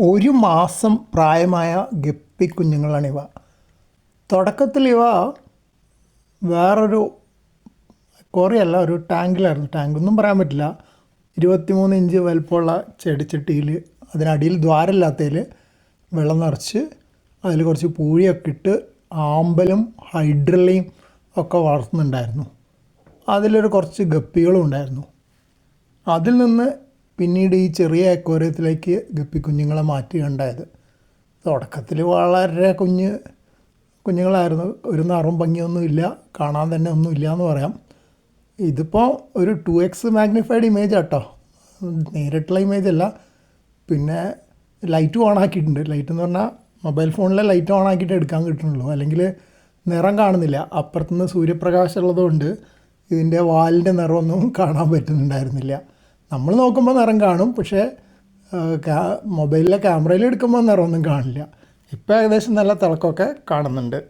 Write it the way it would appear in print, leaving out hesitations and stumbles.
ഒരു മാസം പ്രായമായ ഗപ്പി കുഞ്ഞുങ്ങളാണിവ. തുടക്കത്തിൽ ഇവ വേറൊരു കുറയല്ല, ഒരു ടാങ്കിലായിരുന്നു. ടാങ്കൊന്നും പറയാൻ പറ്റില്ല. 23 ഇഞ്ച് വലുപ്പമുള്ള ചെടിച്ചട്ടിയിൽ അതിനടിയിൽ ദ്വാരമില്ലാത്തതിൽ വെള്ളം നിറച്ച് അതിൽ കുറച്ച് പൂഴിയൊക്കെ ഇട്ട് ആമ്പലും ഹൈഡ്രല്ലയും ഒക്കെ വളർത്തുന്നുണ്ടായിരുന്നു. അതിലൊരു കുറച്ച് ഗപ്പികളും ഉണ്ടായിരുന്നു. അതിൽ നിന്ന് പിന്നീട് ഈ ചെറിയ അക്വേറിയത്തിലേക്ക് ഗപ്പി കുഞ്ഞുങ്ങളെ മാറ്റുകയുണ്ടായത്. തുടക്കത്തിൽ വളരെ കുഞ്ഞുങ്ങളായിരുന്നു. ഒരു നിറവും ഭംഗിയൊന്നും ഇല്ല, കാണാൻ തന്നെ ഒന്നും ഇല്ല എന്ന് പറയാം. ഇതിപ്പോൾ ഒരു 2x മാഗ്നിഫൈഡ് ഇമേജ് ആട്ടോ, നേരിട്ടുള്ള ഇമേജ് അല്ല. പിന്നെ ലൈറ്റ് ഓൺ ആക്കിയിട്ടുണ്ട്. ലൈറ്റ് എന്ന് പറഞ്ഞാൽ മൊബൈൽ ഫോണിലെ ലൈറ്റ് ഓൺ ആക്കിയിട്ട് എടുക്കാൻ കിട്ടുന്നുള്ളൂ, അല്ലെങ്കിൽ നിറം കാണുന്നില്ല. അപ്പുറത്തുനിന്ന് സൂര്യപ്രകാശം ഉള്ളതുകൊണ്ട് ഇതിൻ്റെ വാലിൻ്റെ നിറമൊന്നും കാണാൻ പറ്റുന്നുണ്ടായിരുന്നില്ല. നമ്മൾ നോക്കുമ്പോൾ നിറം കാണും, പക്ഷേ മൊബൈലിലെ ക്യാമറയിൽ എടുക്കുമ്പോൾ നിറമൊന്നും കാണില്ല. ഇപ്പോൾ ഏകദേശം നല്ല തിളക്കമൊക്കെ കാണുന്നുണ്ട്.